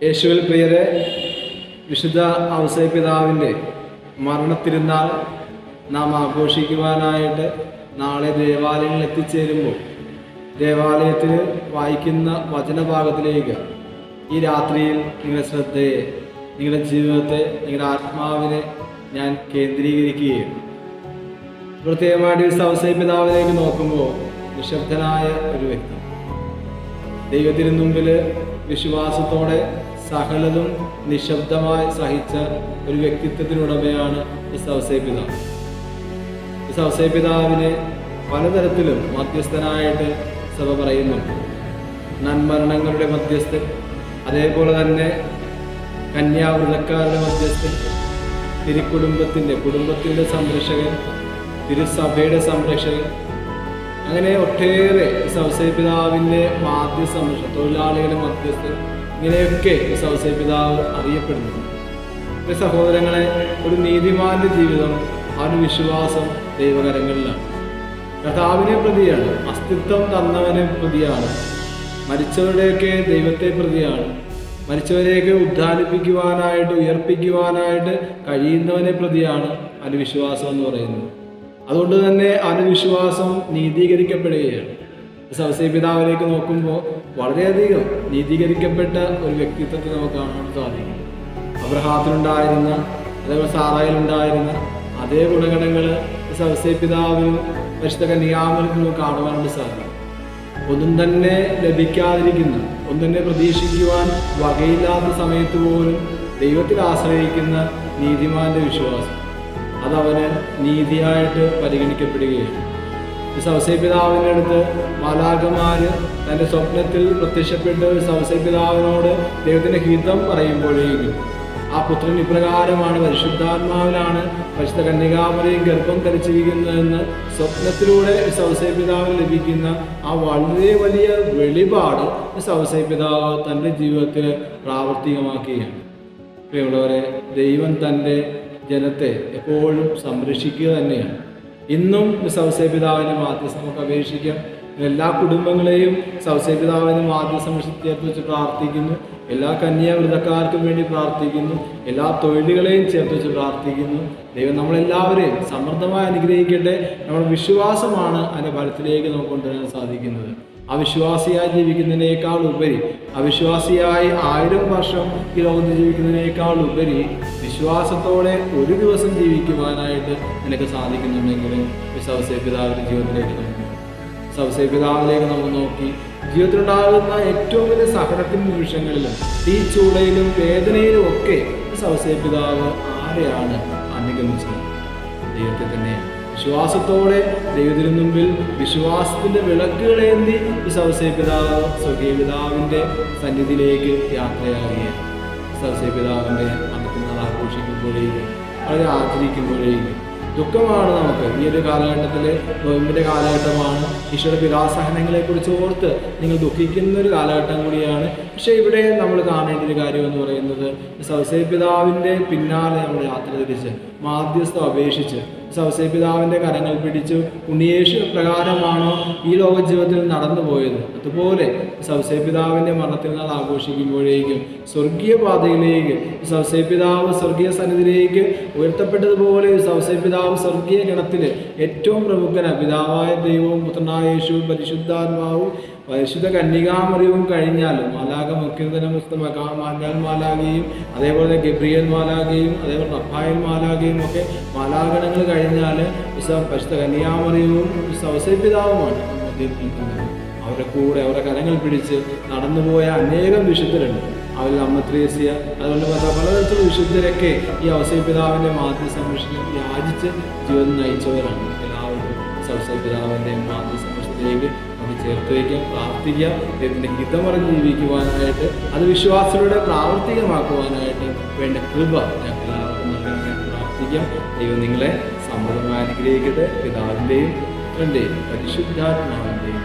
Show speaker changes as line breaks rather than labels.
യേശുവിൽ പ്രിയരെ, വിശുദ്ധ ഔസേപ്പിതാവിൻ്റെ മരണത്തിരുന്നാൾ നാം ആഘോഷിക്കുവാനായിട്ട് നാളെ ദേവാലയങ്ങളിൽ എത്തിച്ചേരുമ്പോൾ ദേവാലയത്തിൽ വായിക്കുന്ന വചനഭാഗത്തിലേക്ക് ഈ രാത്രിയിൽ നിങ്ങളുടെ ശ്രദ്ധയെ, നിങ്ങളുടെ ജീവിതത്തെ, നിങ്ങളുടെ ആത്മാവിനെ ഞാൻ കേന്ദ്രീകരിക്കുകയും പ്രത്യേകമായിട്ട് വിശുദ്ധ ഔസേപ്പിതാവിലേക്ക് നോക്കുമ്പോൾ നിശബ്ദനായ ഒരു വ്യക്തി, ദൈവത്തിന് മുമ്പിൽ വിശ്വാസത്തോടെ സകലതും നിശബ്ദമായി സഹിച്ച ഒരു വ്യക്തിത്വത്തിനുടമയാണ് വിശുദ്ധ ഔസേപ്പിതാവ്. വിശുദ്ധ ഔസേപ്പിതാവിനെ പലതരത്തിലും മധ്യസ്ഥനായിട്ട് സഭ പറയുന്നുണ്ട്. നന്മരണങ്ങളുടെ മധ്യസ്ഥൻ, അതേപോലെ തന്നെ കന്യാവ്രതക്കാരുടെ മധ്യസ്ഥൻ, കുടുംബത്തിൻ്റെ സംരക്ഷകൻ, തിരുസഭയുടെ സംരക്ഷകൻ, അങ്ങനെ ഒട്ടേറെ ഔസേപ്പിതാവിൻ്റെ സംരക്ഷണം, തൊഴിലാളികളുടെ മധ്യസ്ഥൻ, ഇങ്ങനെയൊക്കെ ഔസേപ്പിതാവ് അറിയപ്പെടുന്നു. സഹോദരങ്ങളെ, ഒരു നീതിമാന്റെ ജീവിതം, അവൻ്റെ വിശ്വാസം ദൈവകരങ്ങളിലാണ്. കർത്താവിനെ പ്രതിയാണ്, അസ്തിത്വം തന്നവനെ പ്രതിയാണ്, മരിച്ചവരുടെയൊക്കെ ദൈവത്തെ പ്രതിയാണ്, മരിച്ചവരെയൊക്കെ ഉദ്ധാനിപ്പിക്കുവാനായിട്ട്, ഉയർപ്പിക്കുവാനായിട്ട് കഴിയുന്നവനെ പ്രതിയാണ് അവൻ്റെ വിശ്വാസം എന്ന് പറയുന്നത്. അതുകൊണ്ട് തന്നെ അവൻ്റെ വിശ്വാസം നീതീകരിക്കപ്പെടുകയാണ്. ഔസേപ്പിതാവിലേക്ക് നോക്കുമ്പോൾ വളരെയധികം നീതീകരിക്കപ്പെട്ട ഒരു വ്യക്തിത്വത്തെ നമുക്ക് കാണാൻ സാധിക്കും. അബ്രഹാത്തിനുണ്ടായിരുന്ന, അതേപോലെ സാറായിലുണ്ടായിരുന്ന അതേ ഗുണഗണങ്ങൾ ഔസേപ്പിതാവിനും പരിശുദ്ധ കന്യകാമറിയത്തിനും നമുക്ക് കാണുവാനായിട്ട് സാധിക്കും. ഒന്നും തന്നെ ലഭിക്കാതിരിക്കുന്ന, ഒന്നും തന്നെ പ്രതീക്ഷിക്കുവാൻ വകയില്ലാത്ത സമയത്ത് പോലും ദൈവത്തിൽ ആശ്രയിക്കുന്ന നീതിമാന്റെ വിശ്വാസം, അതവന് നീതിയായിട്ട് പരിഗണിക്കപ്പെടുകയാണ്. ഔസേപ്പിതാവിൻ്റെ അടുത്ത് മാലാഖമാര് തൻ്റെ സ്വപ്നത്തിൽ പ്രത്യക്ഷപ്പെട്ട് ഔസേപ്പിതാവിനോട് ദൈവത്തിൻ്റെ ഹിതം പറയുമ്പോഴേക്കും ആ പുത്രൻ ഇപ്രകാരമാണ്, പരിശുദ്ധാത്മാവിലാണ് പരിശുദ്ധ കന്യകാമറിയം ഗർഭം ധരിച്ചിരിക്കുന്നതെന്ന് സ്വപ്നത്തിലൂടെ ഔസേപ്പിതാവിന് ലഭിക്കുന്ന ആ വളരെ വലിയ വെളിപാട് ഔസേപ്പിതാവ് തൻ്റെ ജീവിതത്തിൽ പ്രാവർത്തികമാക്കുകയാണ്. പ്രിയമുള്ളവരെ, ദൈവം തൻ്റെ ജനത്തെ എപ്പോഴും സംരക്ഷിക്കുക തന്നെയാണ്. ഇന്നും ഔസേപ്പിതാവിൻ്റെ മാധ്യസ്ഥം നമുക്ക് അപേക്ഷിക്കാം. എല്ലാ കുടുംബങ്ങളെയും ഔസേപ്പിതാവിൻ്റെ മാധ്യസ്ഥം ചേർത്ത് വെച്ച് പ്രാർത്ഥിക്കുന്നു. എല്ലാ കന്യാവ്രതക്കാർക്കും വേണ്ടി പ്രാർത്ഥിക്കുന്നു. എല്ലാ തൊഴിലുകളെയും ചേർത്ത് വെച്ച് പ്രാർത്ഥിക്കുന്നു. ദൈവം നമ്മളെല്ലാവരെയും സമൃദ്ധമായി അനുഗ്രഹിക്കട്ടെ. നമ്മുടെ വിശ്വാസമാണ് അതിൻ്റെ ഫലത്തിലേക്ക് നമുക്ക് കൊണ്ടുവരാൻ സാധിക്കുന്നത്. അവിശ്വാസിയായി ജീവിക്കുന്നതിനേക്കാൾ ഉപരി, അവിശ്വാസിയായി 1000 വർഷം ഈ ലോകത്ത് ജീവിക്കുന്നതിനേക്കാൾ ഉപരി വിശ്വാസത്തോടെ ഒരു ദിവസം ജീവിക്കുവാനായിട്ട് നിനക്ക് സാധിക്കുന്നുണ്ടെങ്കിൽ ഔസേപ്പിതാവിൻ്റെ ജീവിതത്തിലേക്ക് നോക്കി, ഔസേപ്പിതാവിലേക്ക് നമുക്ക് നോക്കി ജീവിതത്തിലുണ്ടാകുന്ന ഏറ്റവും വലിയ സഹനത്തിൻ്റെ നിമിഷങ്ങളിലും ഈ ചൂളയിലും വേദനയിലും ഒക്കെ ഔസേപ്പിതാവ് ആരെയാണ് അനുഗമിച്ചത്? ദൈവത്തെ തന്നെയാണ്. വിശ്വാസത്തോടെ ദൈവത്തിന് മുമ്പിൽ വിശ്വാസത്തിൻ്റെ വിളക്കുകളേന്തി ഔസേപ്പിതാവ് സ്വർഗീയപിതാവിൻ്റെ സന്നിധിയിലേക്ക് യാത്രയാകുകയാണ്. ഔസേപ്പിതാവിൻ്റെ മരണത്തിനാൾ ആഘോഷിക്കുമ്പോഴേക്കും, വളരെ ആചരിക്കുമ്പോഴേക്കും ദുഃഖമാണ് നമുക്ക്. ഈ ഒരു കാലഘട്ടത്തിൽ, നോയമ്പിൻ്റെ കാലഘട്ടമാണ്. ഈശോയുടെ പിതാസഹനങ്ങളെക്കുറിച്ച് ഓർത്ത് നിങ്ങൾ ദുഃഖിക്കുന്ന ഒരു കാലഘട്ടം കൂടിയാണ്. പക്ഷേ ഇവിടെ നമ്മൾ കാണേണ്ട ഒരു കാര്യം എന്ന് പറയുന്നത്, ഔസേപ്പിതാവിൻ്റെ പിന്നാലെ നമ്മൾ യാത്ര തിരിച്ച് മാധ്യസ്ഥം അപേക്ഷിച്ച് ഔസേപ്പിതാവിൻ്റെ കരങ്ങൾ പിടിച്ചു ഉണ്ണിയേശു പ്രകാരമാണോ ഈ ലോക ജീവിതത്തിൽ നടന്നു പോയത്, അതുപോലെ ഔസേപ്പിതാവിൻ്റെ മരണത്തിനാൾ ആഘോഷിക്കുമ്പോഴേക്കും സ്വർഗീയ പാതയിലേക്ക് ഔസേപ്പിതാവ് സ്വർഗീയ സന്നിധിയിലേക്ക് ഉയർത്തപ്പെട്ടതുപോലെ ഔസേപ്പിതാവ് സ്വർഗീയ ഗണത്തിൽ ഏറ്റവും പ്രമുഖന പിതാവായ ദൈവവും പുത്രനായ യേശുവും പരിശുദ്ധാത്മാവും പരിശുദ്ധ കന്യകാമറിയവും കഴിഞ്ഞാൽ മാലാഖ മാലാഖയും, അതേപോലെ ഗബ്രിയേൽ മാലാഖയും, അതേപോലെ റഫായേൽ മാലാഖയും ഒക്കെ മാലാഖണങ്ങൾ കഴിഞ്ഞാൽ പരിശുദ്ധ കന്യകാമറിയവും ഔസേപ്പിതാവുമാണ് നിൽക്കുന്നത്. അവരുടെ കൂടെ അവരുടെ കരങ്ങൾ പിടിച്ച് നടന്നുപോയ അനേകം വിശുദ്ധരുണ്ട്. അവരിൽ അമ്മ ത്രേസ്യ, അതുകൊണ്ട് പലതരത്തിലുള്ള വിശുദ്ധരൊക്കെ ഈ ഔസേപ്പിതാവിൻ്റെ മാതൃ സംരക്ഷണം യാചിച്ച് ജീവിതം നയിച്ചവരാണ്. എല്ലാവർക്കും ഔസേപ്പിതാവിൻ്റെ മാതൃ സംരക്ഷണത്തിലേക്ക് നമുക്ക് ചേർത്ത് വയ്ക്കാം, പ്രാർത്ഥിക്കാം. ദൈവത്തിൻ്റെ ഹിതമറിഞ്ഞ് ജീവിക്കുവാനായിട്ട്, അത് വിശ്വാസത്തിലൂടെ പ്രാവർത്തികമാക്കുവാനായിട്ട് വേണ്ട കൃപ ഞങ്ങൾക്ക് എല്ലാവർക്കും നൽകാൻ പ്രാർത്ഥിക്കാം. ദൈവം നിങ്ങളെ സമൃദ്ധമായി അനുഗ്രഹിക്കട്ടെ. പിതാവിൻ്റെയും പുത്രൻ്റെയും പരിശുദ്ധാത്മാവിൻ്റെയും